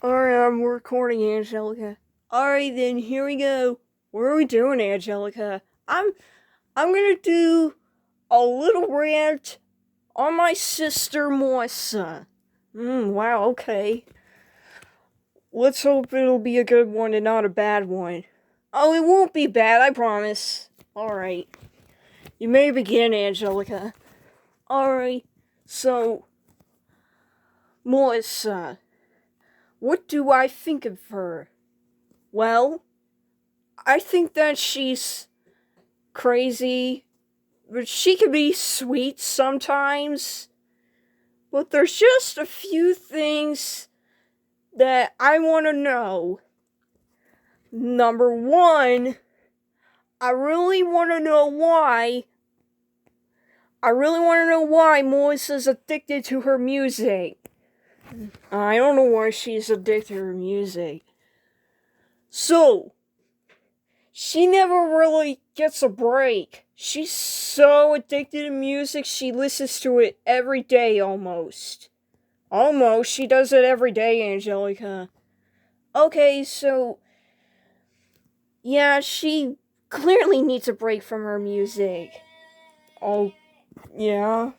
Alright, I'm recording, Angelica. Alright then, here we go. What are we doing, Angelica? I'm gonna do a little rant on my sister Melissa. Wow, okay. Let's hope it'll be a good one and not a bad one. Oh, it won't be bad, I promise. Alright. You may begin, Angelica. Alright, so Melissa, what do I think of her? Well, I think that she's crazy, but she can be sweet sometimes. But there's just a few things that I want to know. Number one, I really want to know why Melissa's addicted to her music. I don't know why she's addicted to her music. So, she never really gets a break. She's so addicted to music, she listens to it every day almost. Almost, she does it every day, Angelica. Okay, so yeah, she clearly needs a break from her music. Oh, yeah.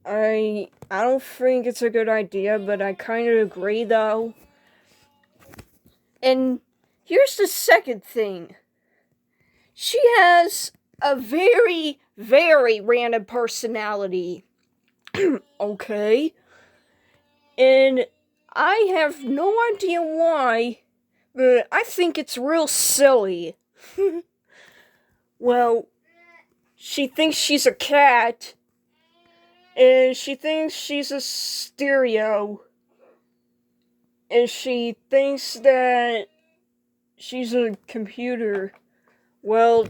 I don't think it's a good idea, but I kind of agree though. And here's the second thing. She has a very, very random personality. Okay. And I have no idea why, but I think it's real silly. Well, she thinks she's a cat, and she thinks she's a stereo, and she thinks that she's a computer. Well,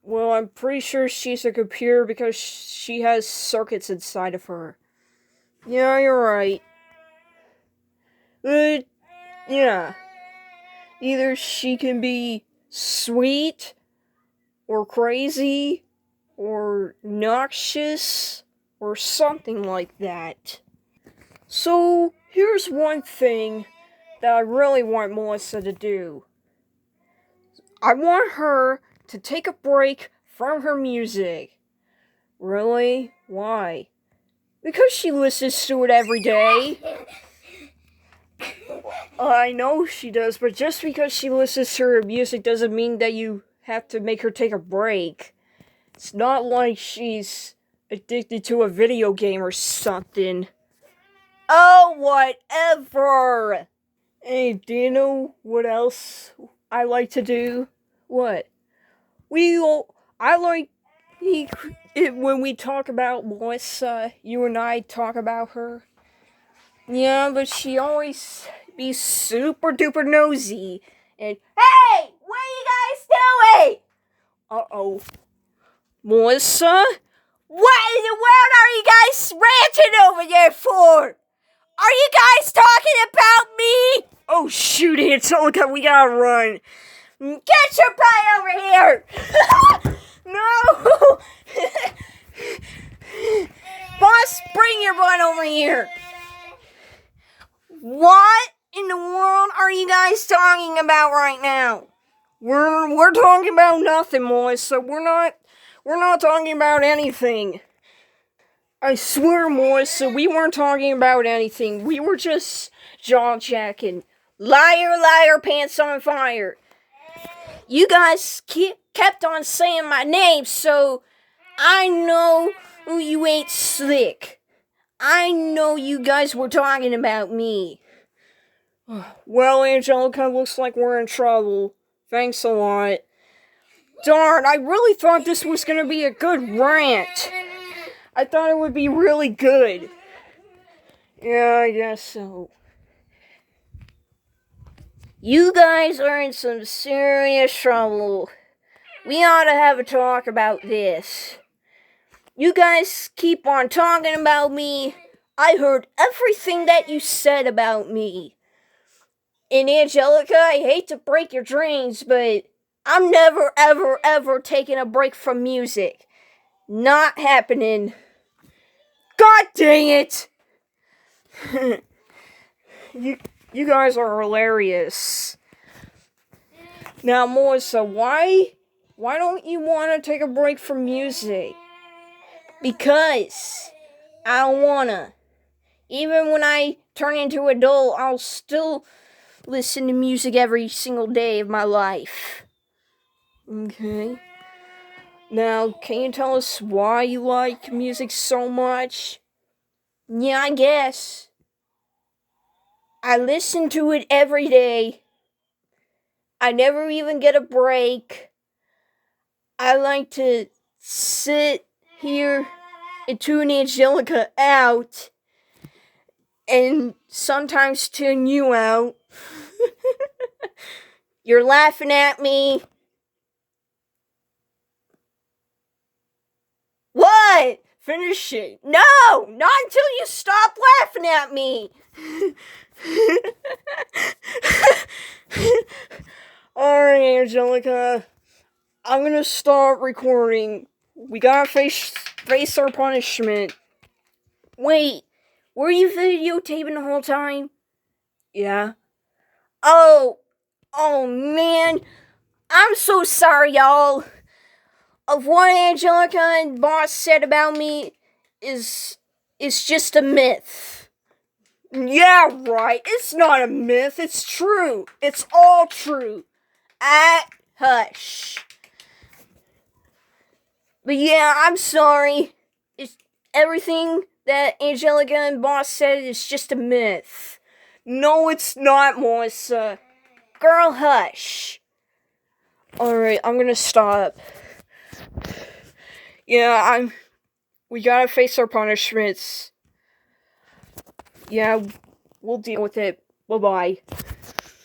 I'm pretty sure she's a computer because she has circuits inside of her. Yeah, you're right. But, yeah. Either she can be sweet, or crazy, or noxious, or something like that. So, here's one thing that I really want Melissa to do. I want her to take a break from her music. Really? Why? Because she listens to it every day. I know she does, but just because she listens to her music doesn't mean that you have to make her take a break. It's not like she's addicted to a video game or something. Oh, whatever! Hey, do you know what else I like to do? What? I like it when we talk about Melissa, you and I talk about her. Yeah, but she always be super duper nosy. And, hey! What are you guys doing? Uh-oh. Melissa? What in the world are you guys ranting over there for? Are you guys talking about me? Oh, shoot, Angelica, we gotta run. Get your butt over here! No! Boss, bring your butt over here! What in the world are you guys talking about right now? We're talking about nothing, Melissa. We're not talking about anything. I swear, Melissa, we weren't talking about anything. We were just jaw-jacking. Liar, liar, pants on fire. You guys kept on saying my name, so I know you ain't slick. I know you guys were talking about me. Well, Angelica, looks like we're in trouble. Thanks a lot. Darn, I really thought this was gonna be a good rant. I thought it would be really good. Yeah, I guess so. You guys are in some serious trouble. We ought to have a talk about this. You guys keep on talking about me. I heard everything that you said about me. And Angelica, I hate to break your dreams, but I'm never, ever, ever taking a break from music. Not happening. God dang it! You guys are hilarious. Now, Melissa, why don't you want to take a break from music? Because I don't wanna. Even when I turn into an adult, I'll still listen to music every single day of my life. Okay. Now, can you tell us why you like music so much? Yeah, I guess. I listen to it every day. I never even get a break. I like to sit here and tune Angelica out, and sometimes tune you out. You're laughing at me. What? Finish it. No! Not until you stop laughing at me! Alright, Angelica. I'm gonna start recording. We gotta face our punishment. Wait, were you videotaping the whole time? Yeah. Oh man. I'm so sorry, y'all. Of what Angelica and Boss said about me is just a myth. Yeah, right. It's not a myth. It's true. It's all true. Hush. But yeah, I'm sorry. It's everything that Angelica and Boss said is just a myth. No, it's not, Melissa. Girl, hush. Alright, I'm gonna stop. Yeah, we gotta face our punishments. Yeah, we'll deal with it. Bye-bye.